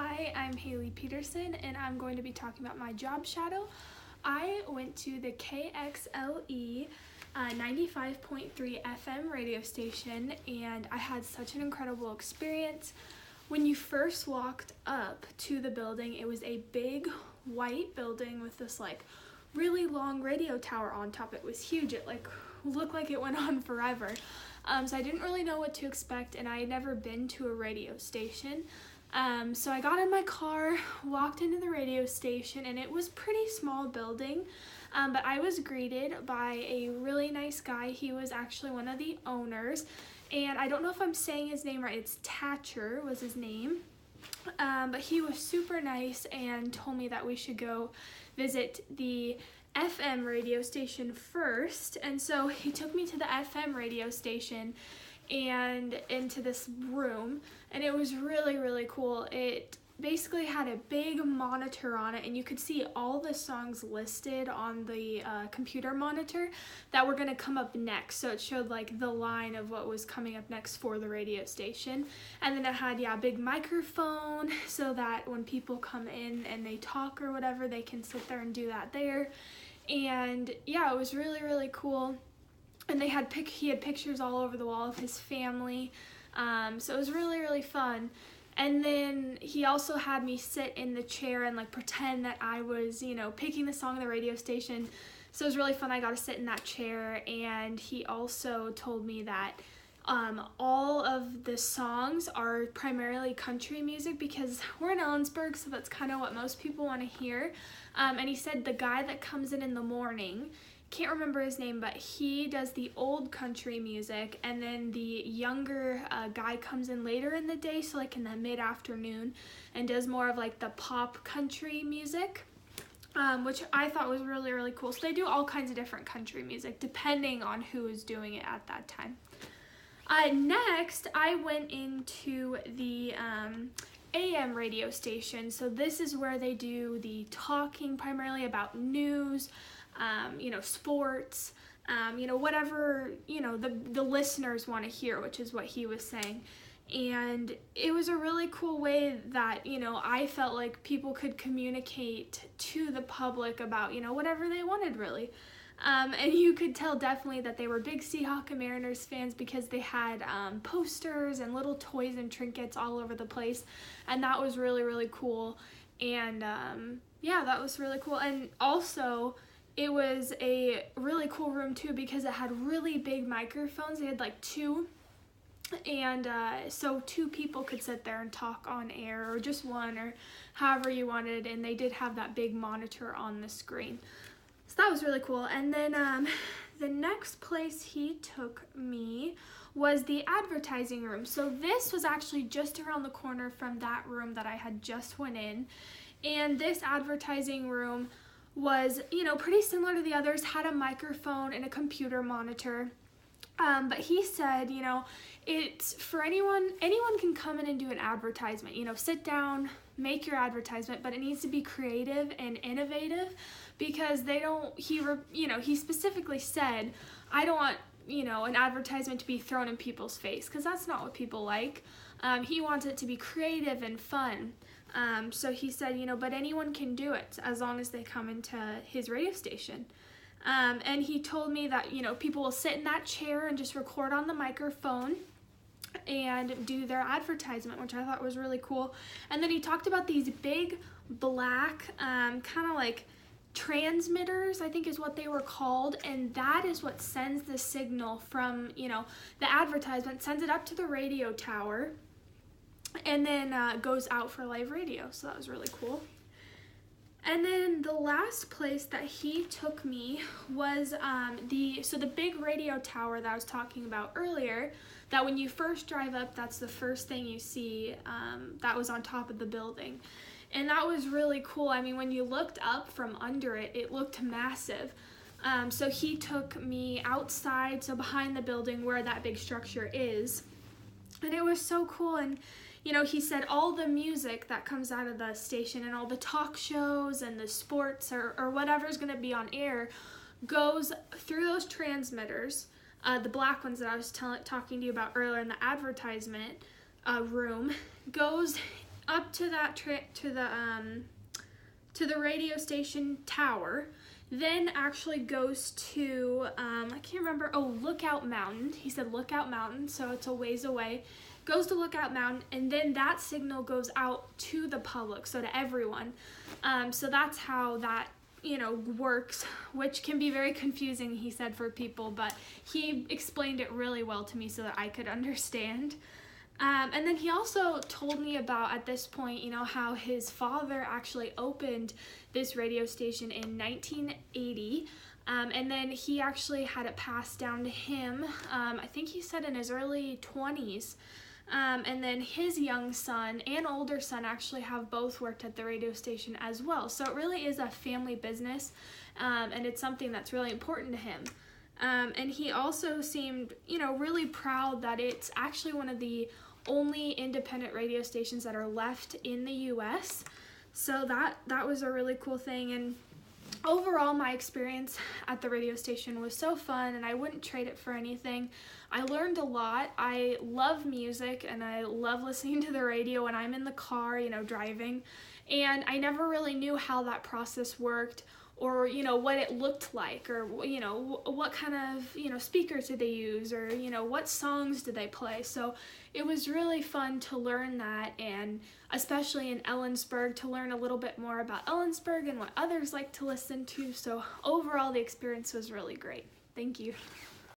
Hi, I'm Haley Peterson, and I'm going to be talking about my job shadow. I went to the KXLE 95.3 FM radio station, and I had such an incredible experience. When you first walked up to the building, it was a big white building with this really long radio tower on top. It was huge. It looked like it went on forever. So I didn't really know what to expect, and I had never been to a radio station. So I got in my car, walked into the radio station, and it was a pretty small building, but I was greeted by a really nice guy. He was actually one of the owners, and I don't know if I'm saying his name right. It's Thatcher was his name, but he was super nice and told me that we should go visit the FM radio station first. And so he took me to the FM radio station and into this room, and it was really cool. It basically had a big monitor on it, and you could see all the songs listed on the computer monitor that were going to come up next. So it showed the line of what was coming up next for the radio station. And then it had a big microphone so that when people come in and they talk or whatever, they can sit there and do that there. And it was really cool. And he had pictures all over the wall of his family, so it was really fun. And then he also had me sit in the chair and pretend that I was picking the song on the radio station, so it was really fun. I got to sit in that chair, and he also told me that all of the songs are primarily country music because we're in Ellensburg, so that's kind of what most people want to hear. And he said the guy that comes in the morning, can't remember his name, but he does the old country music, and then the younger guy comes in later in the day, so in the mid-afternoon, and does more of the pop country music, which I thought was really cool. So they do all kinds of different country music depending on who is doing it at that time. Next, I went into the AM radio station. So this is where they do the talking primarily about news, sports, whatever, the listeners want to hear, which is what he was saying. And it was a really cool way that, I felt like people could communicate to the public about, whatever they wanted, really. And you could tell definitely that they were big Seahawks and Mariners fans because they had posters and little toys and trinkets all over the place. And that was really cool. And that was really cool. And also, it was a really cool room too because it had really big microphones. They had two, and so two people could sit there and talk on air, or just one, or however you wanted, and they did have that big monitor on the screen. So that was really cool. And then the next place he took me was the advertising room. So this was actually just around the corner from that room that I had just went in, and this advertising room was, pretty similar to the others, had a microphone and a computer monitor. But he said, it's for anyone can come in and do an advertisement, sit down, make your advertisement, but it needs to be creative and innovative because he specifically said, I don't want, an advertisement to be thrown in people's face because that's not what people like. He wants it to be creative and fun. So he said, but anyone can do it as long as they come into his radio station. And he told me that, people will sit in that chair and just record on the microphone and do their advertisement, which I thought was really cool. And then he talked about these big black, kind of transmitters, I think is what they were called, and that is what sends the signal from, the advertisement, sends it up to the radio tower, and then goes out for live radio. So that was really cool. And then the last place that he took me was the big radio tower that I was talking about earlier, that when you first drive up, that's the first thing you see, that was on top of the building. And that was really cool. I mean, when you looked up from under it, it looked massive. So he took me outside, so behind the building where that big structure is. And it was so cool. And he said all the music that comes out of the station and all the talk shows and the sports or whatever's going to be on air goes through those transmitters, the black ones that I was talking to you about earlier in the advertisement room, goes up to that to the radio station tower, then actually goes to, I can't remember, Lookout Mountain. He said Lookout Mountain, so it's a ways away. Goes to Lookout Mountain, and then that signal goes out to the public, so to everyone. So that's how that, works, which can be very confusing, he said, for people, but he explained it really well to me so that I could understand. And then he also told me about, at this point, how his father actually opened this radio station in 1980. And then he actually had it passed down to him, I think he said in his early 20s. And then his young son and older son actually have both worked at the radio station as well. So it really is a family business, and it's something that's really important to him. And he also seemed, really proud that it's actually one of the only independent radio stations that are left in the U.S. So that was a really cool thing. And overall, my experience at the radio station was so fun, and I wouldn't trade it for anything. I learned a lot. I love music, and I love listening to the radio when I'm in the car, driving. And I never really knew how that process worked, or, what it looked like, or, what kind of, speakers did they use, or, what songs did they play. So it was really fun to learn that, and especially in Ellensburg, to learn a little bit more about Ellensburg and what others like to listen to. So overall, the experience was really great. Thank you.